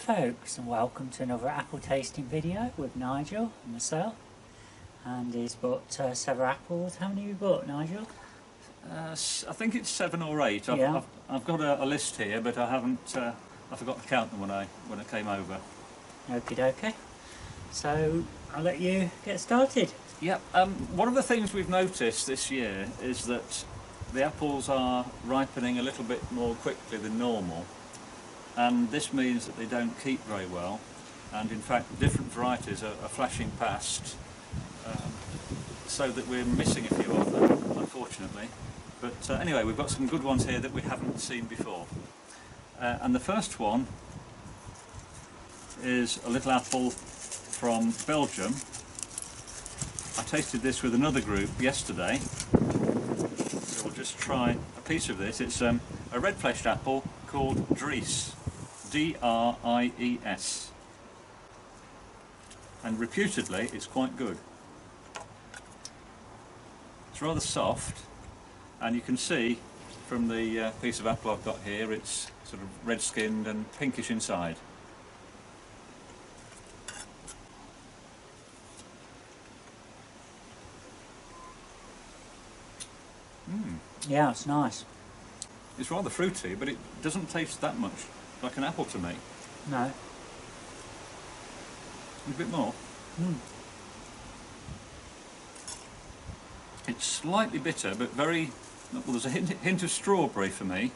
folks, and welcome to another apple tasting video with Nigel and myself. And he's bought several apples. How many have you bought, Nigel? I think it's 7 or 8. I've got a list here, but I haven't. I forgot to count them when I came over. Okie dokie. So I'll let you get started. Yeah. One of the things we've noticed this year is that the apples are ripening a little bit more quickly than normal, and this means that they don't keep very well. And in fact, different varieties are flashing past, so that we're missing a few of them, unfortunately. But anyway, we've got some good ones here that we haven't seen before. And the first one is a little apple from Belgium. I tasted this with another group yesterday, so we'll just try a piece of this. It's a red-fleshed apple called Driss, D-R-I-E-S, and reputedly it's quite good. It's rather soft, and you can see from the piece of apple I've got here, it's sort of red-skinned and pinkish inside. Yeah, it's nice. It's rather fruity, but it doesn't taste that much like an apple to me. No. A bit more. It's slightly bitter, but very... well, there's a hint of strawberry for me.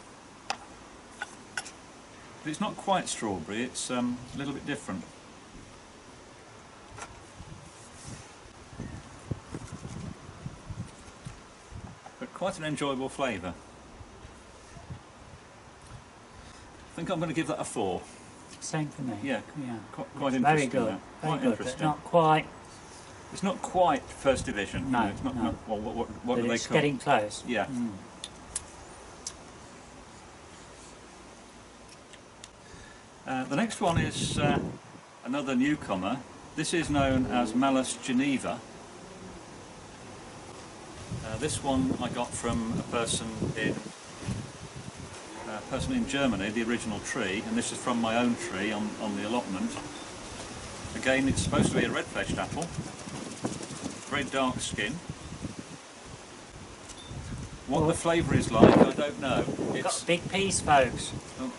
But it's not quite strawberry, it's a little bit different. But quite an enjoyable flavour. I think I'm going to give that a 4. Same for me. Yeah, yeah. Quite interesting. Very good. Quite Very good, interesting. but not quite. It's not quite first division. No, you know, it's not, no. not well, what do they It's call? getting close. Yeah. The next one is another newcomer. This is known as Malice Geneva. This one I got from a person in Germany, the original tree, and this is from my own tree on the allotment. Again, it's supposed to be a red-fleshed apple, very dark skin. What the flavour is like, I don't know. It's got a big piece, folks. Oh,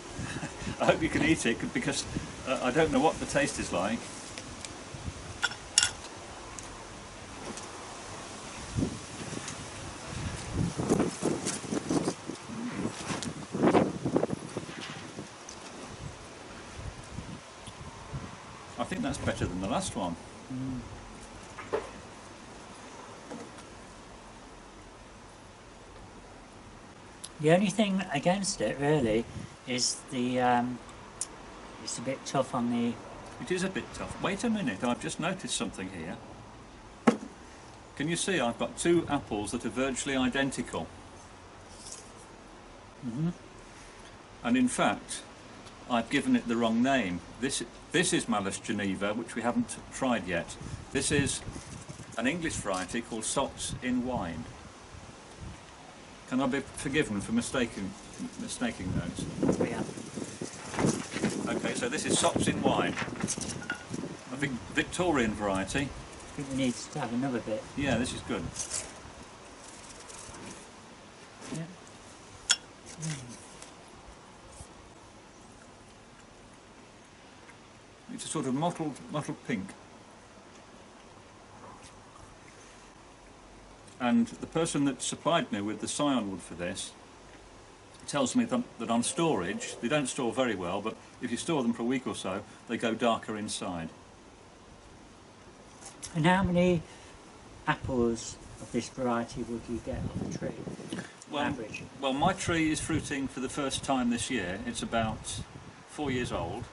I hope you can eat it, because I don't know what the taste is like. I think that's better than the last one. The only thing against it, really, is the it's a bit tough on the... It is a bit tough. Wait a minute, I've just noticed something here. Can you see I've got 2 apples that are virtually identical? And in fact, I've given it the wrong name. This is Malice Geneva, which we haven't tried yet. This is an English variety called Sops in Wine. Can I be forgiven for mistaking those? Yeah. Okay, so this is Sops in Wine, a Victorian variety. I think we need to have another bit. Yeah, this is good. Yeah. It's a sort of mottled pink. And the person that supplied me with the scion wood for this tells me that on storage, they don't store very well, but if you store them for a week or so, they go darker inside. And how many apples of this variety would you get off the tree, average? Well, my tree is fruiting for the first time this year. It's about 4 years old,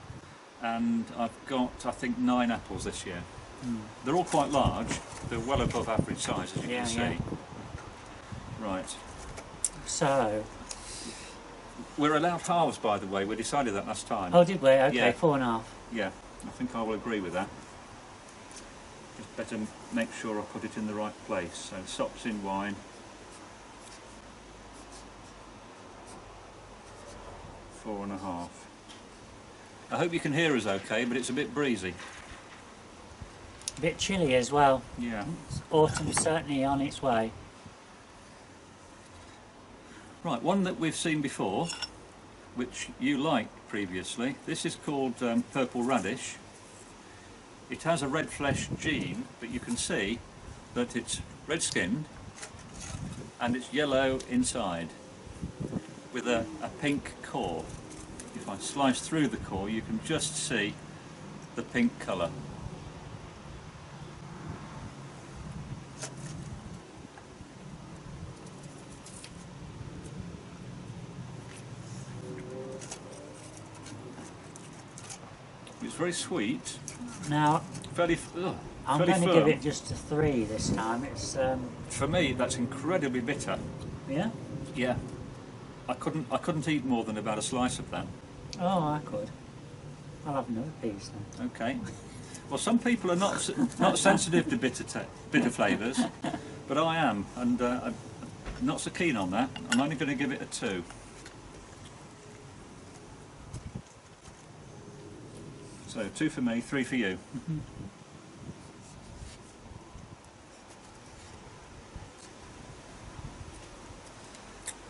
and I've got, I think, 9 apples this year. They're all quite large. They're well above average size, as you can see. Yeah. Right. So... We're allowed halves, by the way. We decided that last time. Oh, did we? Okay, Yeah. 4.5. Yeah, I think I will agree with that. Just better make sure I put it in the right place. So, Sops in Wine. 4.5. I hope you can hear us okay, but it's a bit breezy. A bit chilly as well. Yeah. Autumn's certainly on its way. Right, one that we've seen before, which you liked previously. This is called purple radish. It has a red flesh gene, but you can see that it's red skinned and it's yellow inside with a pink core. If I slice through the core, you can just see the pink colour. It's very sweet. Now, Fairly, I'm fairly going to firm. give it just a 3 this time. It's For me, that's incredibly bitter. yeah. Yeah. I couldn't eat more than about a slice of that. Oh, I could. I'll have another piece then. Okay. Well, some people are not sensitive to bitter flavours, but I am, and I'm not so keen on that. I'm only going to give it a 2. So 2 for me, 3 for you.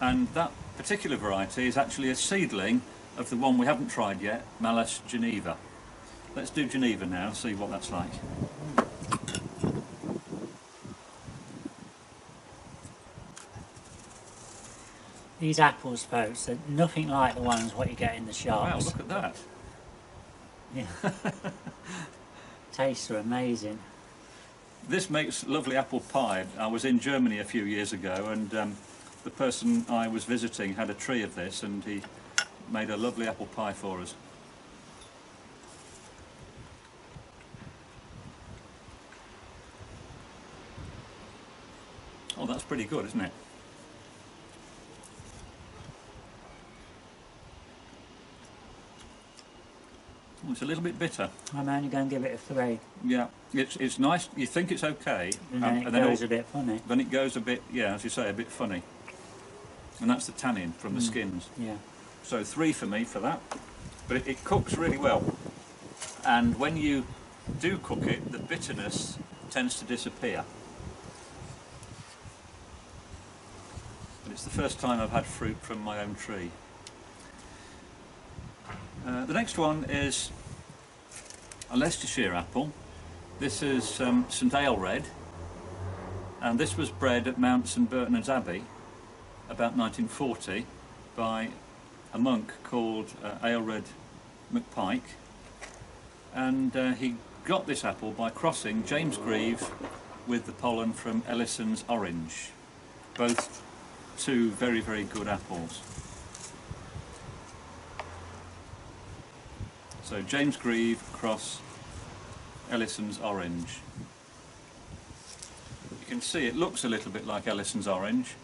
And that particular variety is actually a seedling of the one we haven't tried yet, Malice Geneva. Let's do Geneva now, see what that's like. These apples, folks, are nothing like the ones what you get in the Wow, shops. look at that. Yeah. Tastes are amazing. This makes lovely apple pie. I was in Germany a few years ago, and the person I was visiting had a tree of this, and he made a lovely apple pie for us. Oh, that's pretty good, isn't it? Oh, it's a little bit bitter. I'm only going to give it a 3. Yeah, it's nice. You think it's okay, And then it goes a bit funny. then it goes a bit, yeah, as you say, a bit funny. And that's the tannin from the skins. Yeah. So 3 for me for that. But it cooks really well. And when you do cook it, the bitterness tends to disappear. But it's the first time I've had fruit from my own tree. The next one is a Leicester Shear apple. This is St Aelred, and this was bred at Mount St Bertnard's Abbey about 1940 by a monk called Aelred MacPike, and he got this apple by crossing James Grieve with the pollen from Ellison's Orange, both 2 very, very good apples. So James Grieve cross Ellison's Orange. You can see it looks a little bit like Ellison's Orange.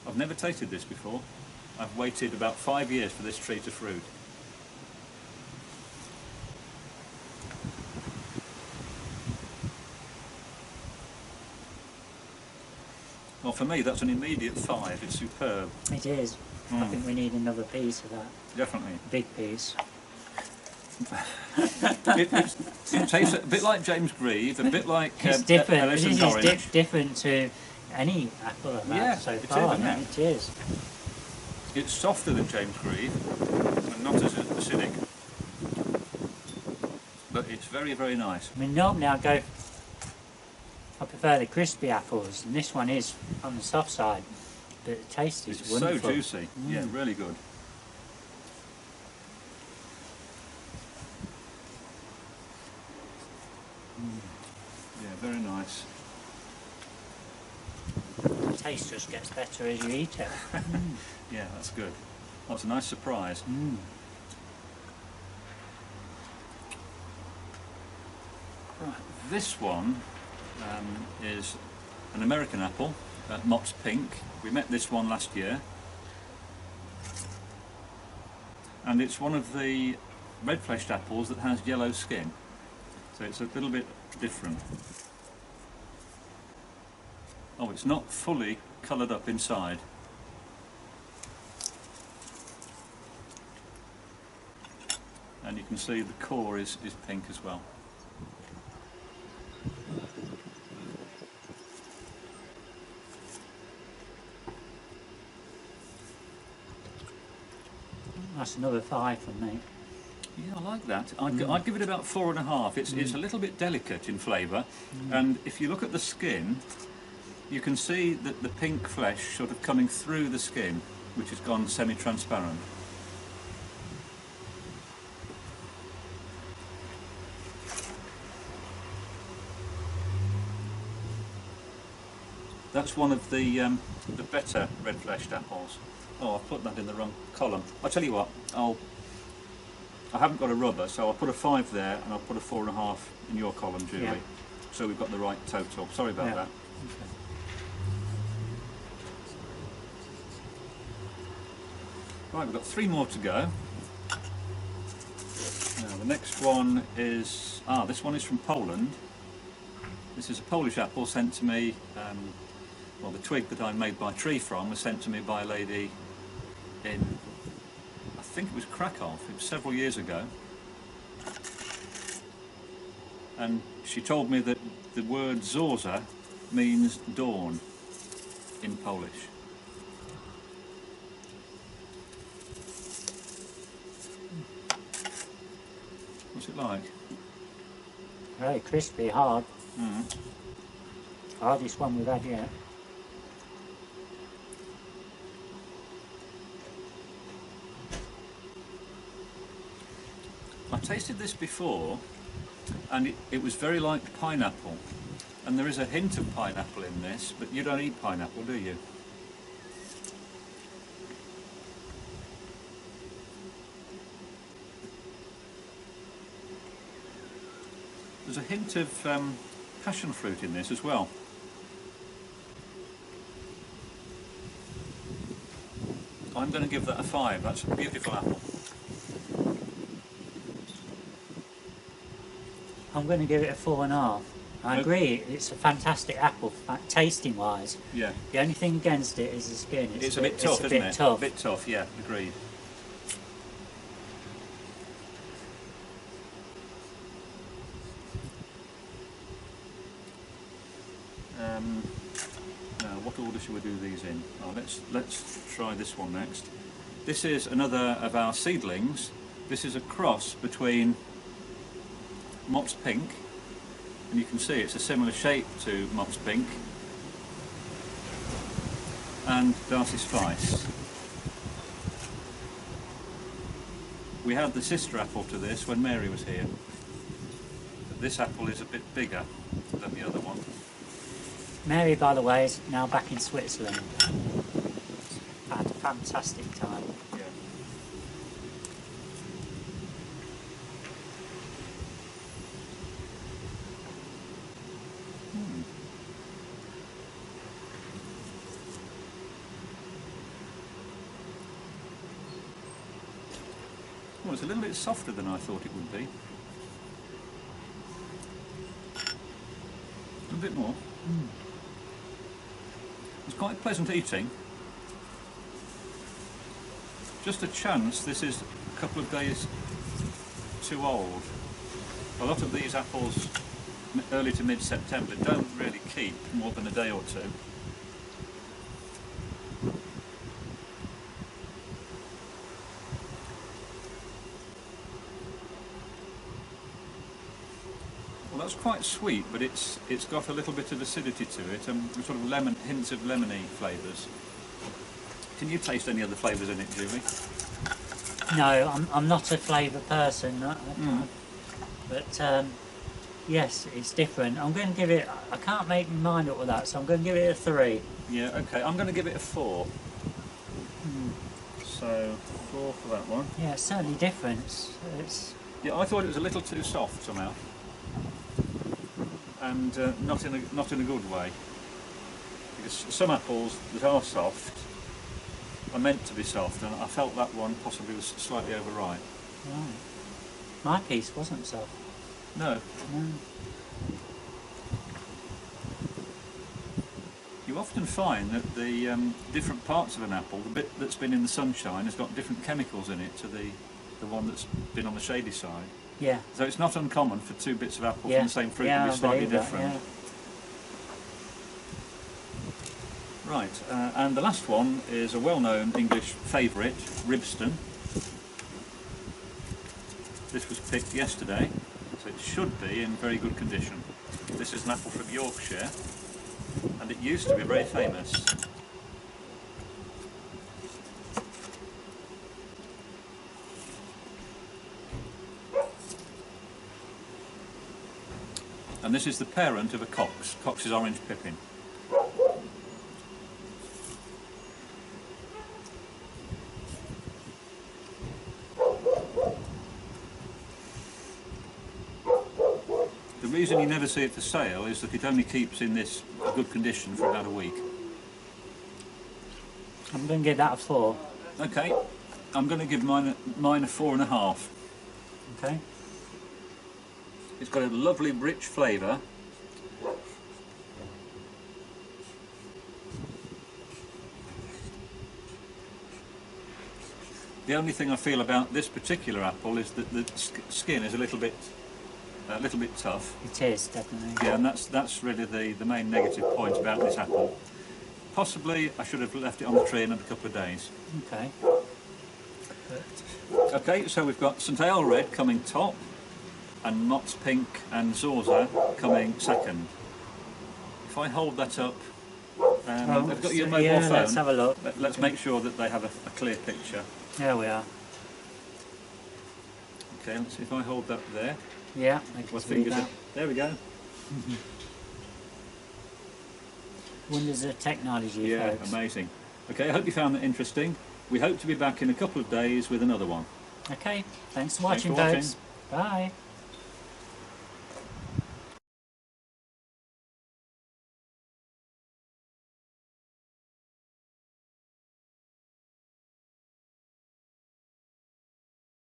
I've never tasted this before. I've waited about 5 years for this tree to fruit. Well, for me, that's an immediate 5. It's superb. It is. I think we need another piece of that. Definitely. Big piece. It tastes a bit like James Grieve, a bit like It's different. Ellison's This Orange. is different to any apple I've had Yeah, so it is, far. isn't it? It is. It's softer than James Grieve and not as acidic, but it's very, very nice. I mean, normally I prefer the crispy apples, and this one is on the soft side, but the taste is It's wonderful. so juicy. Yeah, really good. Yeah, very nice. The taste just gets better as you eat it. Yeah, that's good. That's a nice surprise. Right, this one is an American apple, Mott's Pink. We met this one last year, and it's one of the red-fleshed apples that has yellow skin, so it's a little bit different. Oh, it's not fully coloured up inside. And you can see the core is pink as well. That's another 5 from me. Yeah, I like that. I'd give it about 4.5. It's a little bit delicate in flavour, and if you look at the skin, you can see that the pink flesh sort of coming through the skin, which has gone semi-transparent. That's one of the better red-fleshed apples. Oh, I've put that in the wrong column. I'll tell you what, I haven't got a rubber, so I'll put a 5 there and I'll put a 4.5 in your column, Julie. Yeah. So we've got the right total. Sorry about that. Okay. Right, we've got 3 more to go. Now the next one is, this one is from Poland. This is a Polish apple sent to me, well, the twig that I made my tree from was sent to me by a lady in, I think it was Krakow, it was several years ago. And she told me that the word zorza means dawn in Polish. What's it like? Very crispy, hard. Hardest one we've had yet. I tasted this before and it was very like pineapple, and there is a hint of pineapple in this, but you don't eat pineapple, do you? There's a hint of passion fruit in this as well. I'm going to give that a 5. That's a beautiful apple. I'm going to give it a 4.5. I agree, it's a fantastic apple, tasting wise. Yeah. The only thing against it is the skin. It's a bit tough, isn't it? A bit tough, yeah, agreed. Now, what order should we do these in? Oh, let's try this one next. This is another of our seedlings. This is a cross between Mott's Pink, and you can see it's a similar shape to Mott's Pink, and Darcy Spice. We had the sister apple to this when Mary was here, but this apple is a bit bigger than the other one. Mary, by the way, is now back in Switzerland. Had a fantastic time. Yeah. Well, it's a little bit softer than I thought it would be. A bit more. It's quite pleasant eating. Just a chance this is a couple of days too old. A lot of these apples, early to mid-September, don't really keep more than a day or two. Well, that's quite sweet, but it's got a little bit of acidity to it, and sort of hints of lemony flavours. Can you taste any other flavours in it, Julie? No, I'm not a flavour person, but yes, it's different. I'm going to give it, I can't make my mind up with that, so I'm going to give it a 3. Yeah, okay, I'm going to give it a 4. So, 4 for that one. Yeah, it's certainly different. Yeah, I thought it was a little too soft somehow, and not in a good way. Because some apples that are soft are meant to be soft, and I felt that one possibly was slightly overripe. Right. My piece wasn't soft. No. No. You you often find that the different parts of an apple, the bit that's been in the sunshine, has got different chemicals in it to the one that's been on the shady side. Yeah. So it's not uncommon for two bits of apple Yeah. from the same fruit Yeah, to I be slightly believe that, different. yeah. Right, and the last one is a well-known English favourite, Ribston. This was picked yesterday, so it should be in very good condition. This is an apple from Yorkshire, and it used to be very famous. And this is the parent of a Cox's Orange Pippin. The reason you never see it for sale is that it only keeps in this good condition for about a week. I'm going to give that a 4. Okay, I'm going to give mine a 4.5. Okay. It's got a lovely rich flavour. The only thing I feel about this particular apple is that the skin is a little bit tough. It is, definitely. Yeah, and that's really the main negative point about this apple. Possibly I should have left it on the tree another couple of days. Okay. Okay, so we've got St Ale Red coming top, and Mott's Pink and Zorza coming second. If I hold that up, I've got your mobile phone. Let's have a look. Let's make sure that they have a clear picture. There we are. Okay, let's see if I hold that there. Yeah, I can My see fingers that. are, there we go. Wonders of technology, Yeah, folks. amazing. Okay, I hope you found that interesting. We hope to be back in a couple of days with another one. Okay, thanks for Thanks watching, for watching. folks. Bye.